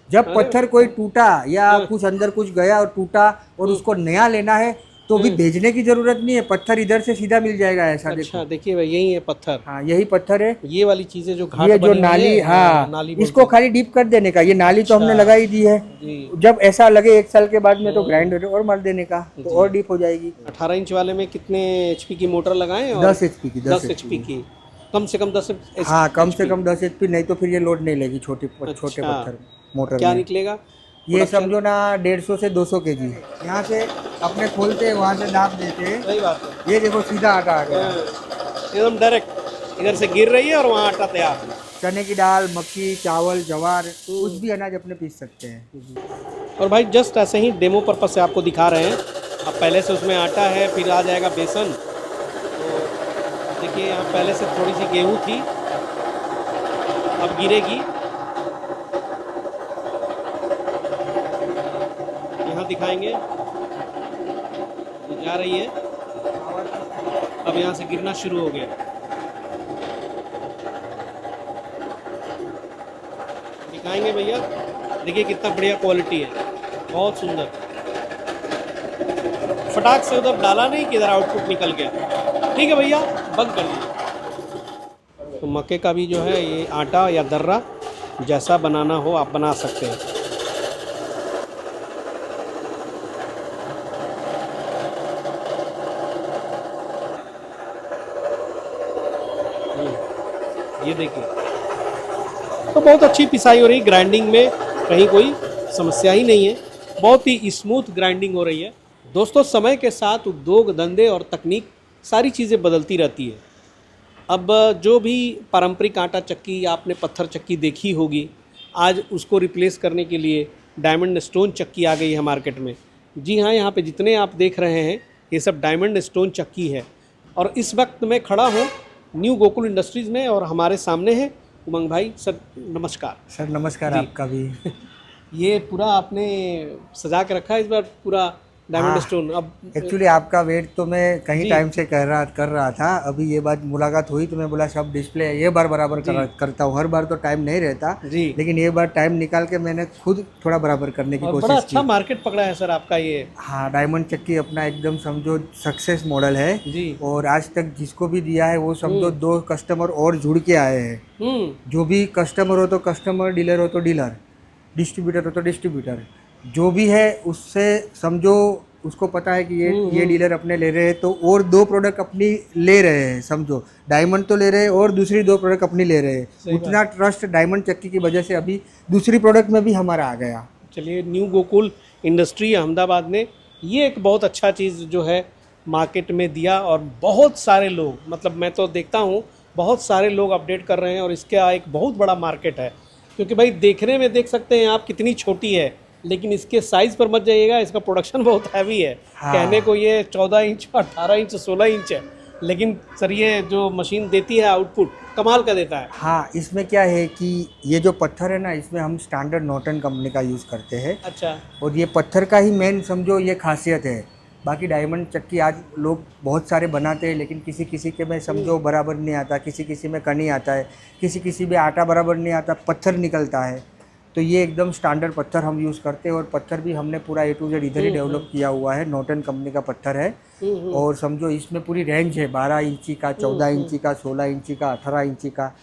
जब पत्थर कोई टूटा या कुछ अंदर कुछ गया और टूटा और उसको नया लेना है तो भी भेजने की जरूरत नहीं है, पत्थर इधर से सीधा मिल जाएगा ऐसा। अच्छा देखिए भाई, यही है पत्थर। हाँ यही पत्थर है। ये वाली चीजें जो घाट ये जो बनी हुई नाली, है, हाँ नाली इसको खाली डीप कर देने का, ये नाली तो हमने लगा ही दी है। जी। जब ऐसा लगे 1 साल के बाद में तो ग्राइंड और मार देने का, तो और डीप हो जाएगी। 18 इंच वाले में कितने एचपी की मोटर लगाएं? और 10 HP की, 10 एचपी की, कम से कम 10 हाँ कम से कम 10 HP, नहीं तो फिर ये लोड नहीं लेगी छोटे पत्थर मोटर क्या में। निकलेगा? ये समझो ना 150 से 200 kg। यहाँ से अपने खोलते हैं, वहाँ से नाप देते हैं। सही बात है, ये देखो सीधा आटा आ गया, एकदम डायरेक्ट इधर से गिर रही है और वहाँ आटा तैयार। चने की दाल, मक्की, चावल, ज्वार, कुछ भी अनाज अपने पीस सकते हैं। और भाई जस्ट ऐसे ही डेमो पर्पस से आपको दिखा रहे हैं। अब पहले से उसमें आटा है, फिर आ जाएगा बेसन। तो देखिए यहाँ पहले से थोड़ी सी गेहूँ थी, अब गिरेगी। यहाँ दिखाएंगे, ये जा रही है, अब यहाँ से गिरना शुरू हो गया। दिखाएंगे भैया, देखिए कितना बढ़िया क्वालिटी है, बहुत सुंदर। फटाक से उधर डाला नहीं कि इधर आउटपुट निकल गया। ठीक है भैया, बंद कर दीजिए। तो मक्के का भी जो है ये आटा या दर्रा जैसा बनाना हो आप बना सकते हैं। ये देखिए, तो बहुत अच्छी पिसाई हो रही, ग्राइंडिंग में कहीं कोई समस्या ही नहीं है, बहुत ही स्मूथ ग्राइंडिंग हो रही है। दोस्तों समय के साथ उद्योग धंधे और तकनीक सारी चीज़ें बदलती रहती है। अब जो भी पारंपरिक आटा चक्की या आपने पत्थर चक्की देखी होगी, आज उसको रिप्लेस करने के लिए डायमंड स्टोन चक्की आ गई है मार्केट में। जी हाँ, यहाँ पे जितने आप देख रहे हैं ये सब डायमंड स्टोन चक्की है। और इस वक्त मैं खड़ा हूँ न्यू गोकुल इंडस्ट्रीज़ में और हमारे सामने है उमंग भाई। सर नमस्कार। सर नमस्कार आपका भी। ये पूरा आपने सजा के रखा है इस बार पूरा डायमंड स्टोन। अब एक्चुअली आपका वेट तो मैं कहीं टाइम से कर रहा था। अभी ये बात मुलाकात हुई तो मैं बोला सब डिस्प्ले ये बार बराबर करता हूँ। हर बार तो टाइम नहीं रहता जी, लेकिन ये बार टाइम निकाल के मैंने खुद थोड़ा बराबर करने की कोशिश की। बड़ा अच्छा मार्केट पकड़ा है सर आपका ये। हाँ डायमंड चक्की अपना एकदम समझो सक्सेस मॉडल है जी। और आज तक जिसको भी दिया है वो समझो 2 कस्टमर और जुड़ के आए हैं। जो भी कस्टमर हो तो कस्टमर, डीलर हो तो डीलर, डिस्ट्रीब्यूटर हो तो डिस्ट्रीब्यूटर, जो भी है उससे समझो उसको पता है कि ये डीलर अपने ले रहे हैं तो और 2 प्रोडक्ट अपनी ले रहे हैं। समझो डायमंड तो ले रहे हैं और दूसरी 2 प्रोडक्ट अपनी ले रहे हैं। उतना ट्रस्ट डायमंड चक्की की वजह से अभी दूसरी प्रोडक्ट में भी हमारा आ गया। चलिए, न्यू गोकुल इंडस्ट्री अहमदाबाद ने ये एक बहुत अच्छा चीज़ जो है मार्केट में दिया और बहुत सारे लोग, मतलब मैं तो देखता हूँ बहुत सारे लोग अपडेट कर रहे हैं और इसका एक बहुत बड़ा मार्केट है। क्योंकि भाई देखने में देख सकते हैं आप कितनी छोटी है, लेकिन इसके साइज़ पर मत जाइएगा, इसका प्रोडक्शन बहुत हैवी है। हाँ। कहने को ये 14 इंच, 18 इंच, 16 इंच है, लेकिन सर ये जो मशीन देती है आउटपुट कमाल का देता है। हाँ इसमें क्या है कि ये जो पत्थर है ना, इसमें हम स्टैंडर्ड नॉर्टन कंपनी का यूज़ करते हैं। अच्छा। और ये पत्थर का ही मेन समझो ये खासियत है। बाकी डायमंड चक्की आज लोग बहुत सारे बनाते हैं लेकिन किसी किसी के में समझो बराबर नहीं आता, किसी किसी में कनी आता है, किसी किसी में आटा बराबर नहीं आता, पत्थर निकलता है। तो ये एकदम स्टैंडर्ड पत्थर हम यूज़ करते हैं और पत्थर भी हमने पूरा A to Z इधर ही डेवलप किया हुआ है। नॉर्टन कंपनी का पत्थर है और समझो इसमें पूरी रेंज है 12 इंची का, 14 इंची का, 16 इंची का, 18 इंची का,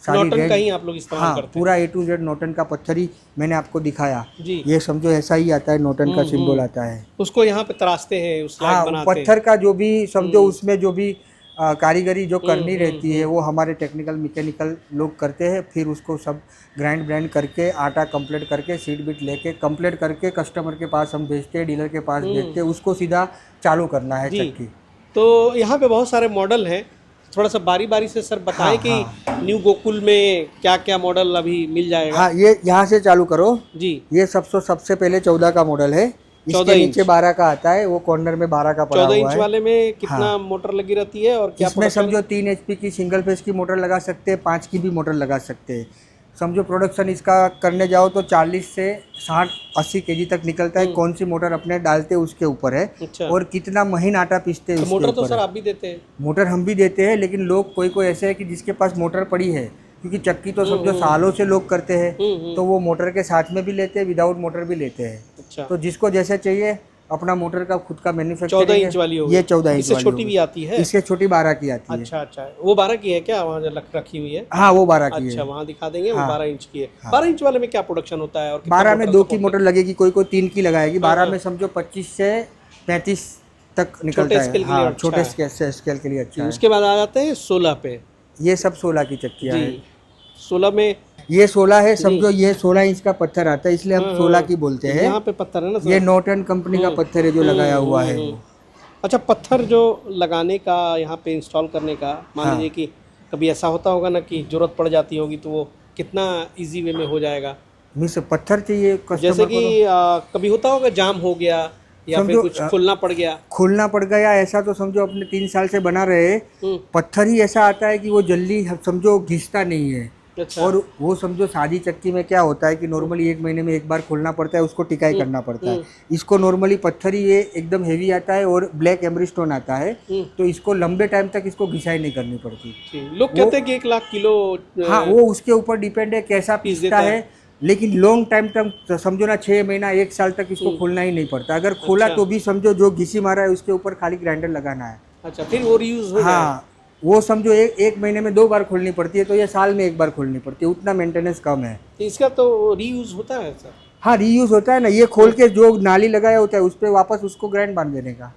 सारी नॉर्टन का ही रेंज। आप लोग इस्तेमाल करते हैं? पूरा A to Z नॉर्टन का पत्थर ही मैंने आपको दिखाया जी। ये समझो ऐसा ही आता है, नॉर्टन का सिंबल आता है। उसको यहाँ पे तराशते हैं, उस लायक बनाते हैं। पत्थर का जो भी समझो उसमें जो भी कारीगरी जो करनी रहती है वो हमारे टेक्निकल मैकेनिकल लोग करते हैं। फिर उसको सब ग्राइंड करके आटा कंप्लीट करके सीड बीट लेके कंप्लीट करके कस्टमर के पास हम भेजते हैं, डीलर के पास भेजते हैं, उसको सीधा चालू करना है चक्की। तो यहाँ पे बहुत सारे मॉडल हैं, थोड़ा सा बारी बारी से सर बताएं कि न्यू गोकुल में क्या क्या मॉडल अभी मिल जाएगा। हाँ ये यहाँ से चालू करो जी। ये सबसे पहले 14 का मॉडल है, इसके नीचे 12 का आता है, वो कॉर्नर में 12 का पड़ा हुआ है। 14 इंच वाले में कितना मोटर लगी रहती है और क्या? इसमें समझो 3 HP की सिंगल फेज की मोटर लगा सकते हैं, 5 की भी मोटर लगा सकते हैं। समझो प्रोडक्शन इसका करने जाओ तो 40 से 60-80 kg तक निकलता है। कौन सी मोटर अपने डालते हैं उसके ऊपर है। अच्छा। और कितना महीन आटा पीसते हैं तो मोटर तो सर आप भी देते हैं? मोटर हम भी देते हैं लेकिन लोग कोई ऐसे है कि जिसके पास मोटर पड़ी है क्योंकि चक्की तो समझो सालों से लोग करते हैं, हम्म। तो वो मोटर के साथ में भी लेते हैं, विदाउट मोटर भी लेते हैं। अच्छा, तो जिसको जैसे चाहिए अपना मोटर का खुद का 14 मैन्युफैक्चरिंग इंच वाली है। होगी। ये 14 इंच इससे वाली छोटी होगी। भी आती है? इससे छोटी 12 की आती है। अच्छा अच्छा, वो 12 की है क्या वहाँ जो रखी हुई है? हाँ वो 12 की अच्छा, है। वहाँ दिखा देंगे, वो हाँ 12 इंच की है। हाँ। 12 इंच वाले में क्या प्रोडक्शन होता है और कितना 12 में मोटर 2 की सपोर्ट मोटर लगेगी, कोई कोई 3 की लगाएगी। हाँ, 12 हाँ। में समझो 25 से 35 तक निकलता छोटे है। स्केल के लिए हाँ अच्छा छोटे है। स्केल के लिए अच्छा है। उसके बाद आ जाते हैं 16 पे। ये सब 16 की चक्कियाँ जी, हैं। 16 में। ये 16 है, जी। समझो ये 16 इंच का पत्थर आता है, इसलिए हम हाँ 16 हाँ, की बोलते हैं। यहाँ पे पत्थर है ना ये सर? नॉर्टन कंपनी का पत्थर है जो लगाया हुआ है वो। अच्छा, पत्थर जो लगाने का, यहाँ पे इंस्टॉल करने का, मान हाँ। लीजिए कि कभी ऐसा होता होगा ना कि ज़रूरत पड़ जाती होगी, तो वो कितना इजी वे में हो जाएगा? मीन्स पत्थर चाहिए जैसे कस्टमर कि को तो कभी होता होगा जाम हो गया या फिर समझो कुछ खोलना पड़ गया। खोलना पड़ गया ऐसा, तो समझो अपने 3 साल से बना रहे हम्म, पत्थर ही ऐसा आता है कि वो जल्दी समझो घिसता नहीं है। अच्छा। और वो समझो सादी चक्की में क्या होता है कि नॉर्मली 1 महीने में एक बार खोलना पड़ता है, उसको टिकाई हम्म, करना पड़ता है। हम्म, इसको नॉर्मली पत्थर ही ये एकदम हेवी आता है और ब्लैक एमरिस्टोन आता है, हम्म। तो इसको लंबे टाइम तक इसको घिसाई नहीं करनी पड़ती। ठीक। लोग वो कहते हैं कि 1 लाख किलो हाँ वो उसके ऊपर डिपेंड है कैसा पीस पीसता देता है। लेकिन लॉन्ग टाइम तक समझो ना 6 महीना 1 साल तक इसको हम्म, खोलना ही नहीं पड़ता। अगर खोला अच्छा तो भी समझो जो घिसी मारा है उसके ऊपर खाली ग्राइंडर लगाना है। अच्छा, फिर वो रीयूज हो जाएगा। हाँ वो समझो एक महीने में 2 बार खोलनी पड़ती है, तो ये साल में 1 बार खोलनी पड़ती है, उतना मेंटेनेंस कम है। तो इसका तो रीयूज होता है सर? हाँ रीयूज होता है ना, ये खोल के जो नाली लगाया होता है उस पर वापस उसको ग्राइंड बांध देने का।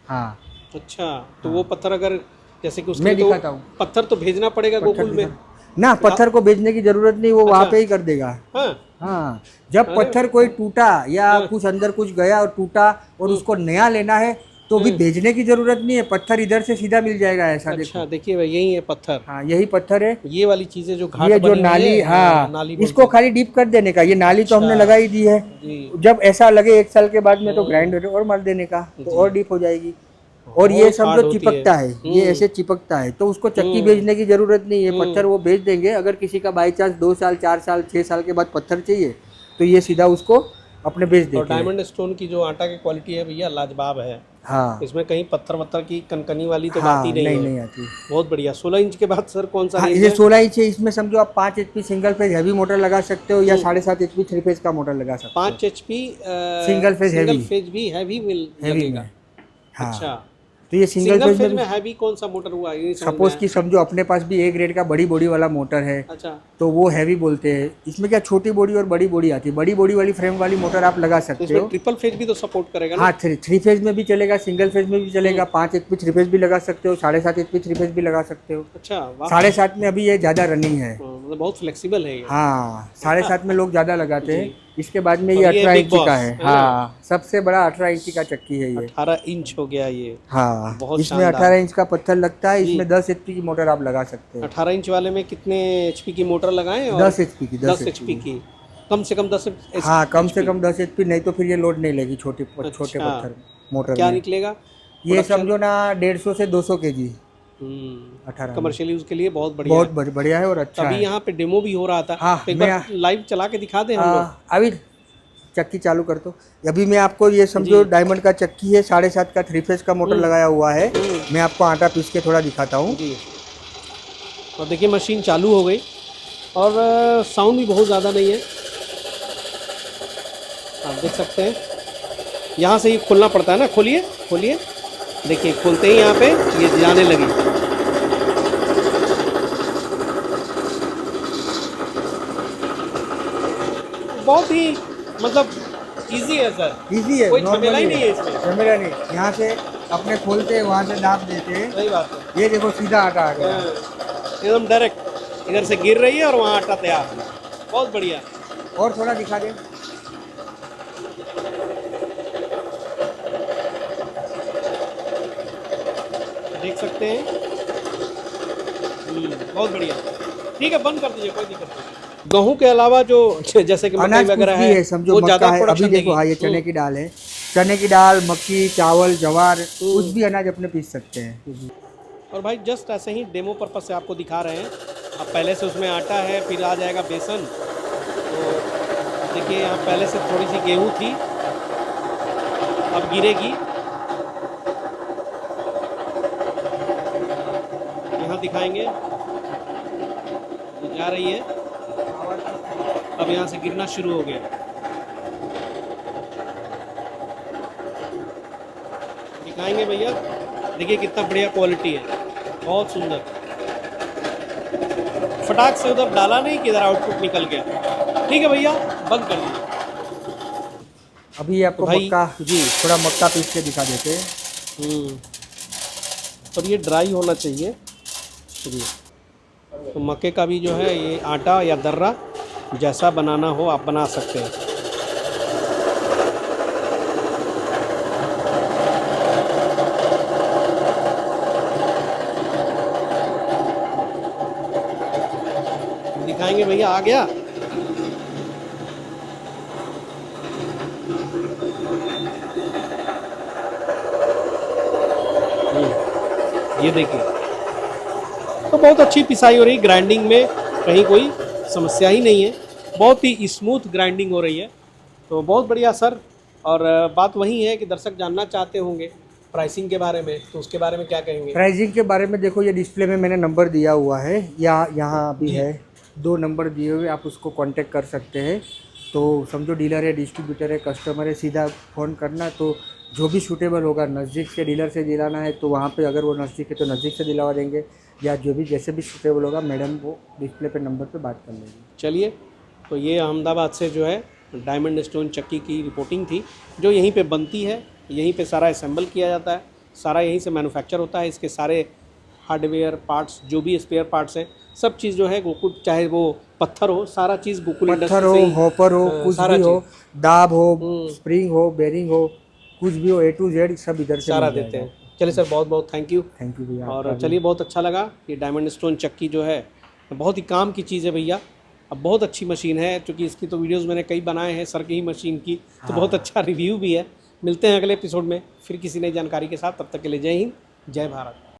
हाँ अच्छा, तो वो पत्थर अगर जैसे कि उसके मैं लिए तो दिखाता हूँ। पत्थर तो भेजना पड़ेगा पत्थर गोकुल में। ना पत्थर को भेजने की जरूरत नहीं, वो वहाँ अच्छा। पे ही कर देगा। हाँ। हाँ जब अरे पत्थर कोई टूटा या हाँ। कुछ अंदर कुछ गया और टूटा और उसको नया लेना है तो भी भेजने की जरूरत नहीं है, पत्थर इधर से सीधा मिल जाएगा ऐसा। अच्छा, देखो देखिए भाई, यही है पत्थर। हाँ यही पत्थर है। ये वाली चीजें जो घाट ये जो बनी हुई नाली, है, हाँ नाली बोलते इसको हैं। खाली डीप कर देने का। ये नाली तो हमने अच्छा। लगा ही दी है। जी। जब ऐसा लगे 1 साल के बाद में तो ग्राइंड और मार देने का, तो और डीप हो जाएगी। और ये बहुत समझो हार्ड होती है। चिपकता है, ये ऐसे चिपकता है, तो उसको चक्की भेजने की जरूरत नहीं है। पत्थर वो भेज देंगे। अगर किसी का बाई चांस 2 साल 4 साल 6 साल के बाद पत्थर चाहिए तो ये सीधा उसको अपने भेज देते और हैं। डायमंड स्टोन की जो आटा की क्वालिटी है भैया, लाजवाब है। हाँ इसमें कहीं पत्थर वत्थर की कनकनी वाली तो हाँ बात ही नहीं है। नहीं आती। बहुत बढ़िया। 16 इंच के बाद सर कौन सा हाँ रेंज ये है? 16 इंच है, इसमें समझो आप 5 HP single phase heavy motor लगा सकते हो या 7.5 HP 3 फेज का मोटर लगा सकते हो। 5 HP single phase heavy, phase भी हैवी मिल हैवी लगेगा। में। हाँ अच्छा, तो ये सिंगल सिंगल फेज फेज में में हैवी कौन सा मोटर हुआ, ये नहीं समझ में सपोज आया। कि समझो अपने पास भी ए ग्रेड का बड़ी बॉडी वाला मोटर है, अच्छा। तो वो हैवी बोलते हैं। इसमें क्या छोटी बॉडी और बड़ी बॉडी आती है। बड़ी बॉडी वाली फ्रेम वाली मोटर आप लगा तो सकते इसमें हो। ट्रिपल फेज भी तो सपोर्ट करेगा ना? हाँ 3 फेज में भी चलेगा, सिंगल फेज में भी चलेगा। 5 HP 3 फेज भी लगा सकते हो, 7.5 HP 3 फेज भी लगा सकते हो। अच्छा, वाह। 7.5 में अभी ये ज़्यादा रनिंग है। मतलब बहुत फ्लेक्सिबल है ये। हाँ 7.5 में लोग ज़्यादा लगाते हैं। इसके बाद में और ये ये 18 बिग इंची का बॉस, है। है ना? हाँ सबसे बड़ा 18 इंची का चक्की है ये। 18 इंच हो गया ये। हाँ बहुत इसमें शानदार। 18 इंच का पत्थर लगता है। जी। इसमें 10 HP की मोटर आप लगा सकते हो। 18 इंच वाले में कितने HP की मोटर लगाएं? और 10 HP की, 10 HP की, कम से कम 10 हाँ कम से HP। कम 10 HP, नहीं तो फिर ये लोड नहीं लेगी छोटे छोटे अच्छा। पत्थर मोटर क्या में। निकलेगा ये प्रोडक्शन? समझो ना 150 से 200 kg 18 में। कमर्शियल यूज के लिए बहुत बढ़िया बहुत है। बढ़िया है और अच्छा तभी है। यहाँ पे डेमो भी हो रहा था। हाँ, तो एक मैं बार लाइव चला के दिखा दें हम लोग। अभी चक्की चालू कर दो। अभी मैं आपको ये समझो डायमंड का चक्की है, 7.5 का 3 फेज का मोटर लगाया हुआ है। मैं आपको आटा पीस के थोड़ा दिखाता हूँ। जी। और देखिए मशीन चालू हो गई और साउंड भी बहुत ज़्यादा नहीं है, आप देख सकते हैं। यहाँ से ही खोलना पड़ता है ना। खोलिए खोलिए, देखिए खोलते ही यहाँ पे ये जाने लगी। बहुत ही मतलब इजी है सर। इजी है, कोई नॉर्मल झमेला ही नहीं है इसमें। झमेला नहीं। यहाँ से अपने खोलते हैं, वहाँ से दाब देते हैं। सही बात है। ये देखो सीधा आटा आ गया। हाँ, एकदम डायरेक्ट इधर से गिर रही है और वहाँ आटा तैयार। बहुत बढ़िया। और थोड़ा दिखा दें। देख सकते हैं। बहुत बढ़िया। ठीक है, बंद कर दीजिए, कोई दिक्कत नहीं। गेहूं के अलावा जो जैसे कि मकई अनाज कुछ वगैरह भी है समझो, वो मक्का ज़्यादा है। अभी प्रोडक्शन देखो हाँ ये चने की दाल है, चने की दाल, मक्की, चावल, जवार, कुछ भी अनाज अपने पीस सकते हैं। और भाई जस्ट ऐसे ही डेमो पर्पस से आपको दिखा रहे हैं। अब पहले से उसमें आटा है, फिर आ जाएगा बेसन। तो देखिए यहाँ पहले से थोड़ी सी गेहूं थी, अब गिरेगी। यहाँ दिखाएंगे जा रही है, अब यहाँ से गिरना शुरू हो गया। दिखाएंगे भैया, देखिए कितना बढ़िया क्वालिटी है, बहुत सुंदर। फटाक से उधर डाला नहीं कि इधर आउटपुट निकल गया। ठीक है भैया, बंद कर दीजिए। अभी आपको भाई मक्का जी, थोड़ा मक्का पीस के दिखा देते हैं। और ये ड्राई होना चाहिए जी। तो मक्के का भी जो है ये आटा या दर्रा जैसा बनाना हो आप बना सकते हैं। दिखाएंगे भैया, आ गया। ये देखिए, तो बहुत अच्छी पिसाई हो रही, ग्राइंडिंग में कहीं कोई समस्या ही नहीं है, बहुत ही स्मूथ ग्राइंडिंग हो रही है। तो बहुत बढ़िया सर। और बात वही है कि दर्शक जानना चाहते होंगे प्राइसिंग के बारे में, तो उसके बारे में क्या कहेंगे? प्राइसिंग के बारे में देखो, ये डिस्प्ले में मैंने नंबर दिया हुआ है, यहाँ भी है, 2 नंबर दिए हुए, आप उसको कांटेक्ट कर सकते हैं। तो समझो डीलर है, डिस्ट्रीब्यूटर है, कस्टमर है, सीधा फ़ोन करना, तो जो भी सूटेबल होगा, नज़दीक से डीलर से दिलाना है तो वहाँ पे अगर वो नज़दीक है तो नज़दीक से दिलवा देंगे, या जो भी जैसे भी सूटेबल होगा मैडम वो डिस्प्ले पे नंबर पे बात कर लेंगे। चलिए, तो ये अहमदाबाद से जो है डायमंड स्टोन चक्की की रिपोर्टिंग थी, जो यहीं पे बनती है, यहीं पे सारा असेंबल किया जाता है, सारा यहीं से मैन्युफैक्चर होता है। इसके सारे हार्डवेयर पार्ट्स, जो भी स्पेयर पार्ट्स हैं, सब चीज़ जो है गोकुल, चाहे वो पत्थर हो, सारा चीज़ गोकुल पत्थर इंडस्ट्री हो, से ही, हॉपर हो, कुछ सारा भी हो, दाब हो, हम्म। स्प्रिंग हो, बेरिंग हो, कुछ भी हो, A to Z सब इधर से सारा मिल देते जाएगा। हैं। चलिए सर, बहुत बहुत थैंक यू। थैंक यू भैया। और चलिए, बहुत अच्छा लगा। ये डायमंड स्टोन चक्की जो है बहुत ही काम की चीज़ है भैया। अब बहुत अच्छी मशीन है, क्योंकि इसकी तो वीडियोस मैंने कई बनाए हैं सर की ही मशीन की, तो बहुत अच्छा रिव्यू भी है। मिलते हैं अगले एपिसोड में फिर किसी नई जानकारी के साथ, तब तक के लिए जय हिंद, जय भारत।